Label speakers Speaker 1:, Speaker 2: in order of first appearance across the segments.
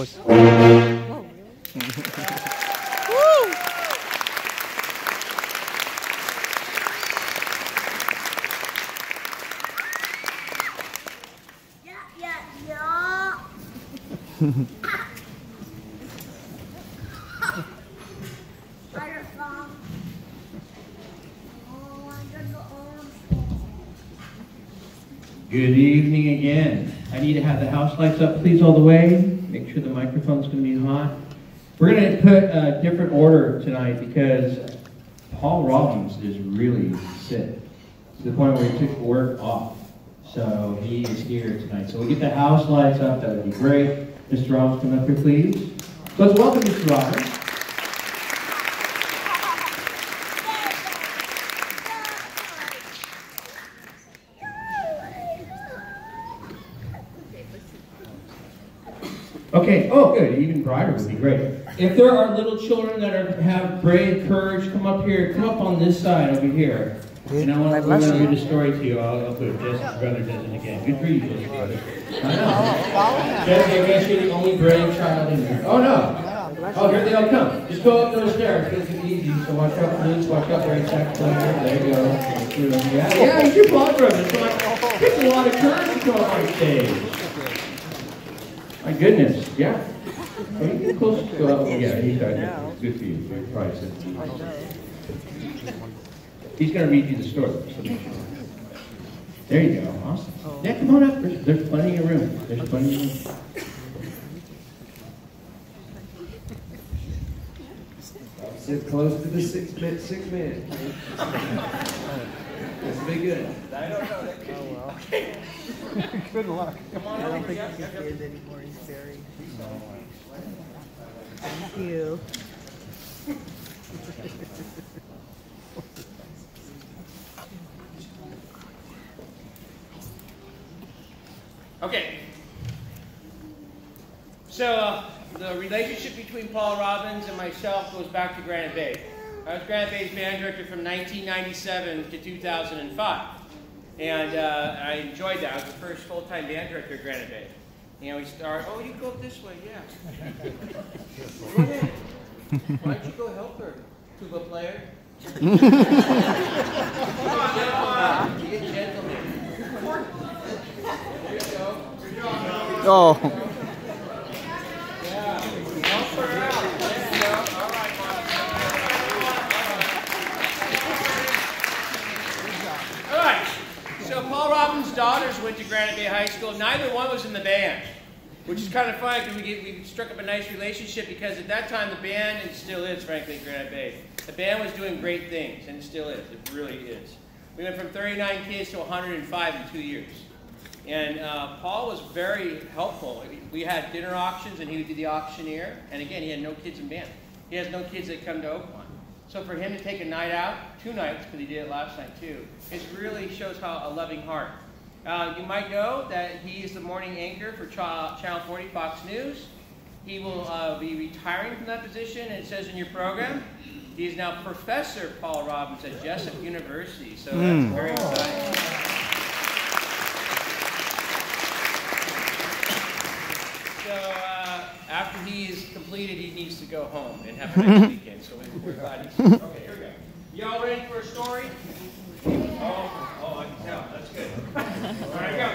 Speaker 1: almost.
Speaker 2: Good evening again. I need to have the house lights up, please, all the way. Make sure the microphone's going to be hot. We're going to put a different order tonight because Paul Robbins is really sick to the point where he took work off. So he is here tonight. So we'll get the house lights up. That would be great. Mr. Robbins, come up here, please. So let's welcome Mr. Robbins. Okay, oh good, even brighter would be great. If there are little children that have brave courage, come up here, come up on this side over here. And I want to read a story to you. I'll put Jesse's brother does it again. Good for you, Jesse's brother. I know. Jesse, I guess you're the only brave child in here. Oh no! Oh, here they all come. Just go up those stairs, it's easy. So watch out, please, watch out, very sax player. There you go. Yeah, he's your blood brother. So it takes a lot of courage to come up on stage. My goodness, yeah. Are you getting close to go up? Yeah, he's good for you. Probably he's going to read you the story. So make sure. There you go. Awesome. Yeah, come on up. There's plenty of room. There's plenty of room.
Speaker 3: Sit close to the six man. This will be good. I don't know. Oh, well. Okay.
Speaker 1: Good luck.
Speaker 3: Come on,
Speaker 4: I don't think he is anymore. He's buried. Thank you.
Speaker 5: Okay. So the relationship between Paul Robbins and myself goes back to Granite Bay. I was Granite Bay's band director from 1997 to 2005. And I enjoyed that. I was the first full-time band director at Granite Bay. You know, we started, oh, you go this way, yeah. Go ahead. Why don't you go help her, tuba player? Come on, be a gentleman. There you go.
Speaker 1: Oh.
Speaker 5: Yeah. Help her out. There you go. All right, Mom. All right. So Paul Robbins' daughters went to Granite Bay High School. Neither one was in the band, which is kind of funny because we struck up a nice relationship because at that time the band, and still is frankly at Granite Bay, the band was doing great things, and it still is. It really is. We went from 39 kids to 105 in 2 years. And Paul was very helpful. We had dinner auctions and he would be the auctioneer. And again, he had no kids in band. He has no kids that come to Oakland. So for him to take a night out, 2 nights, because he did it last night too, it really shows how a loving heart. You might know that he is the morning anchor for Channel 40 Fox News. He will be retiring from that position, and it says in your program, he is now Professor Paul Robbins at Jessup University. So that's very exciting. So after he is completed, he needs to go home and have a nice weekend. So we're glad he's here. Okay, here we go. You all ready for a story? Oh, I can tell. That's good. All right, go.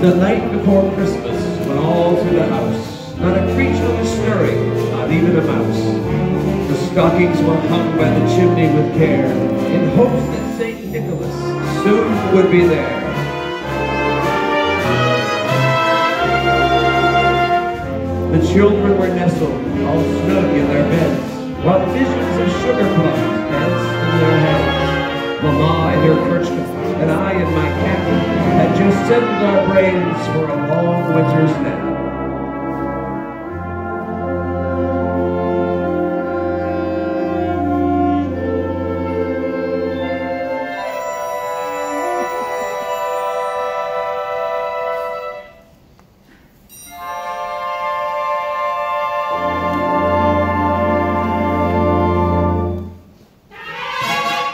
Speaker 3: The night before Christmas, when all through the house, not a creature was stirring, not even a mouse. The stockings were hung by the chimney with care, in hopes that St. Nicholas soon would be there. The children were nestled, all snug in their beds, while visions of sugar plums danced in their heads. Mama in her kerchief, and I and my cat had just settled our brains for a long winter's nap.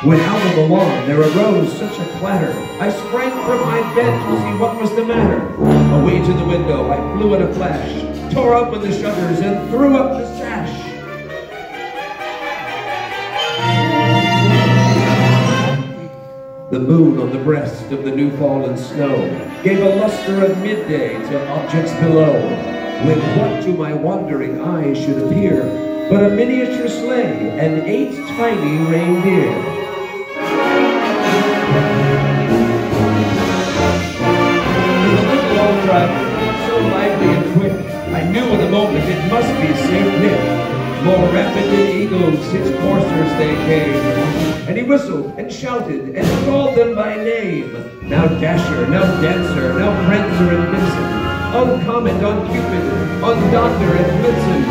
Speaker 3: When out on the lawn there arose such a clatter, I sprang from my bed to see what was the matter. Away to the window I flew in a flash, tore open the shutters and threw up the sash. The moon on the breast of the new fallen snow gave a luster of midday to objects below, when what to my wandering eyes should appear but a miniature sleigh and 8 tiny reindeer. Driver, so lively and quick, I knew in a moment it must be St. Nick. More rapid than eagles, his coursers they came, and he whistled and shouted and called them by name. Now Dasher, now Dancer, now Prancer and Vixen, on Comet, on Cupid, on Doctor and Blitzen,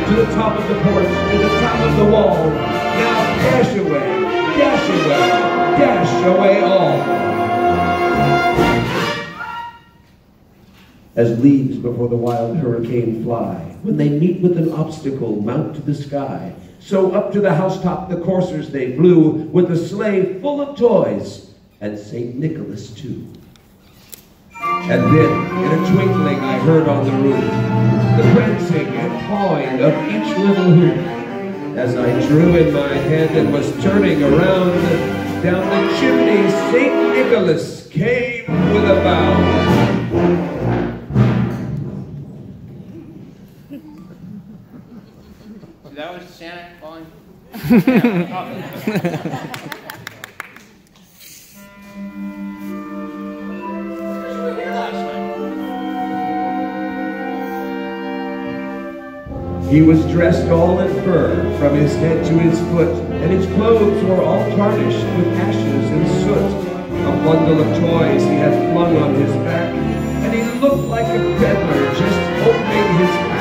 Speaker 3: to the top of the porch, to the top of the wall. Now dash away all. As leaves before the wild hurricane fly, when they meet with an obstacle, mount to the sky, so up to the housetop the coursers they flew, with a sleigh full of toys, and St. Nicholas too. And then, in a twinkling, I heard on the roof the prancing and pawing of each little hoop. As I drew in my head and was turning around, down the chimney St. Nicholas came with a bound.
Speaker 5: That was Santa calling.
Speaker 3: He was dressed all in fur, from his head to his foot, and his clothes were all tarnished with ashes and soot. A bundle of toys he had flung on his back, and he looked like a peddler just opening his pack.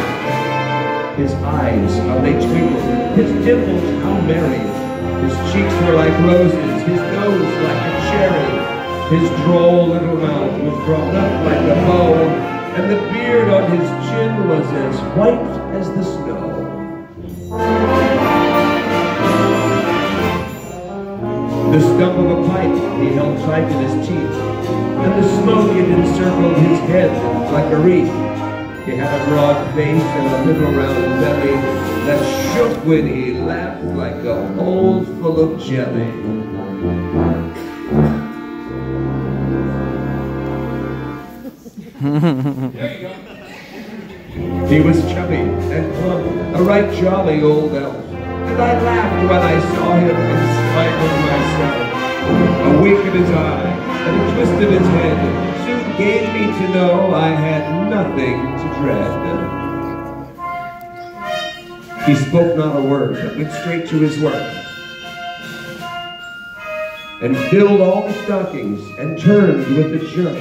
Speaker 3: His eyes, how they twinkled, his dimples, how merry. His cheeks were like roses, his nose like a cherry. His droll little mouth was drawn up like a bow, and the beard on his chin was as white as the snow. The stump of a pipe he held tight in his teeth, and the smoke it encircled his head like a wreath. He had a broad face and a little round belly that shook when he laughed like a bowl full of jelly.
Speaker 5: There you go.
Speaker 3: He was chubby and plump, a right jolly old elf, and I laughed when I saw him in spite of myself. A wink of his eye and a twist of his head soon gave me to know I had nothing to dread. He spoke not a word, but went straight to his work, and filled all the stockings and turned with a jerk.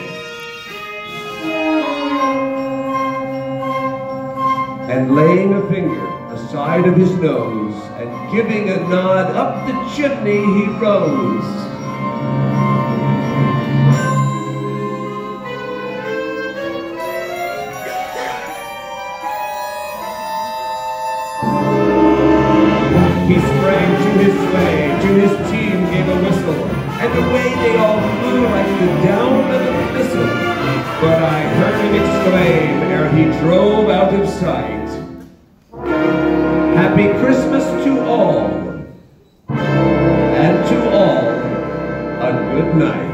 Speaker 3: And laying a finger aside of his nose, and giving a nod up the chimney he rose. He sprang to his sleigh, to his team gave a whistle, and away they all flew like the down of a thistle. But I heard him exclaim ere he drove out of sight, "Happy Christmas to all, and to all a good night."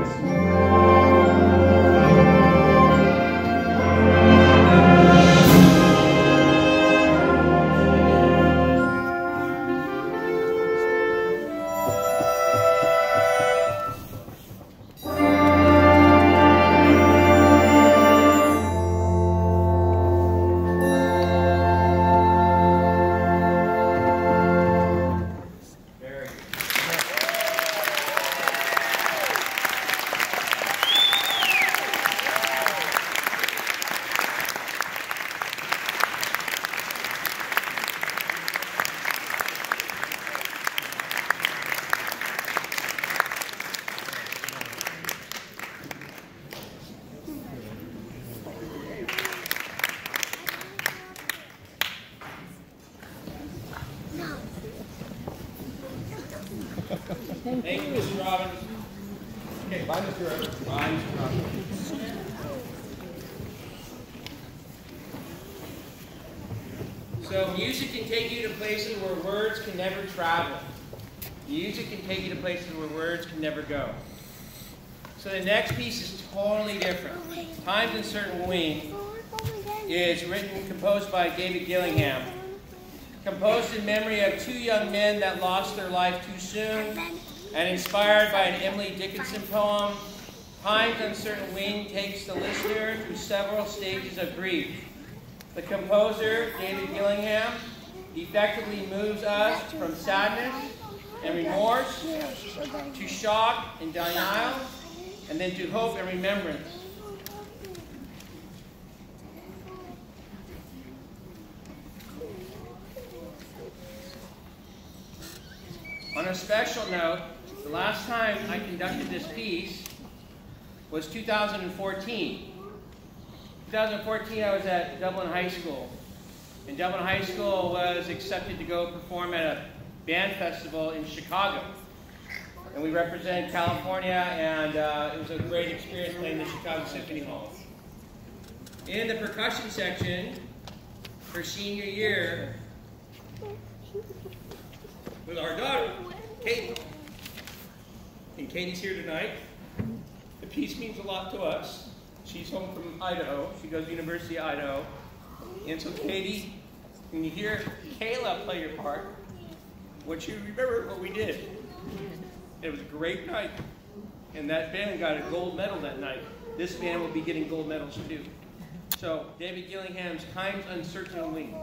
Speaker 5: Thank you, Mr. Robbins. Okay, bye, Mr. Robbins. Bye, Mr. Robbins. So music can take you to places where words can never travel. Music can take you to places where words can never go. So the next piece is totally different. Times Uncertain Wing is composed by David Gillingham. Composed in memory of two young men that lost their life too soon, and inspired by an Emily Dickinson poem, Times Uncertain Wing takes the listener through several stages of grief. The composer, David Gillingham, effectively moves us from sadness and remorse to shock and denial, and then to hope and remembrance. On a special note, the last time I conducted this piece was 2014. 2014, I was at Dublin High School. And Dublin High School was accepted to go perform at a band festival in Chicago. And we represented California, and it was a great experience playing the Chicago Symphony Hall. In the percussion section, for senior year, with our daughter, Katie. And Katie's here tonight. The piece means a lot to us. She's home from Idaho. She goes to the University of Idaho. And so Katie, when you hear Kayla play your part, what you remember what we did. It was a great night. And that band got a gold medal that night. This band will be getting gold medals too. So, David Gillingham's Times Uncertain Wing.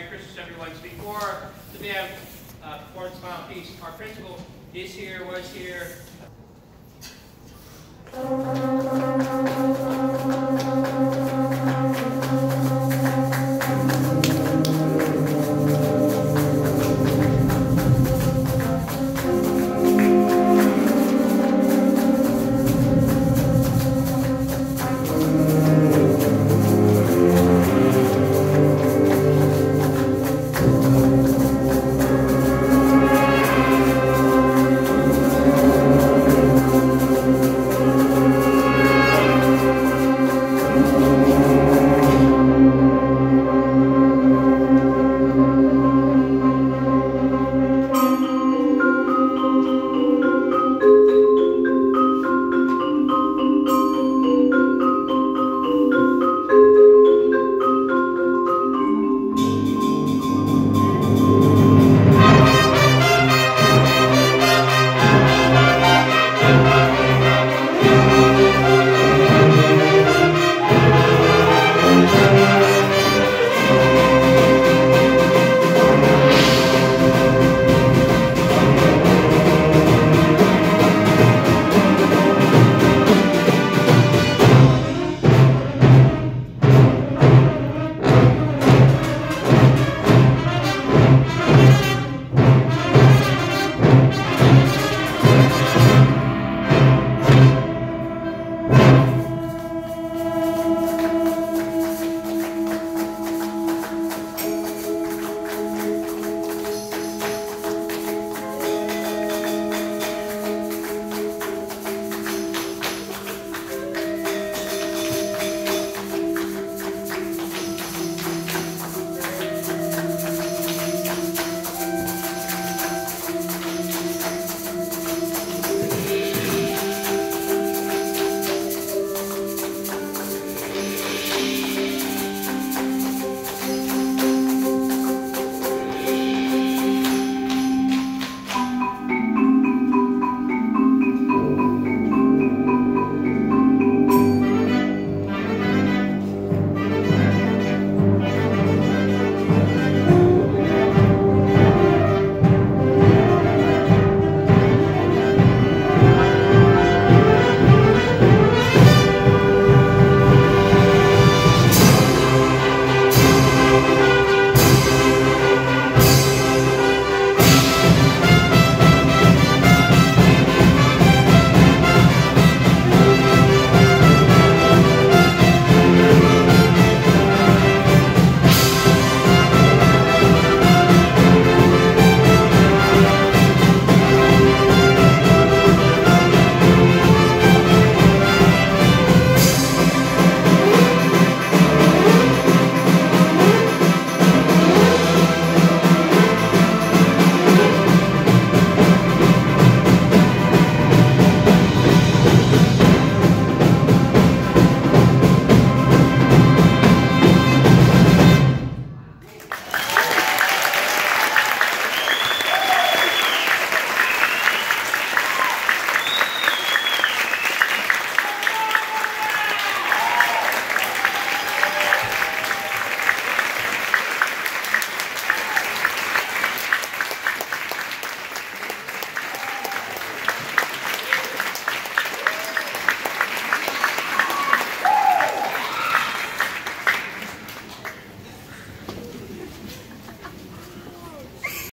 Speaker 5: Merry Christmas, everyone. So before the band performs the final piece, our principal is here, was here.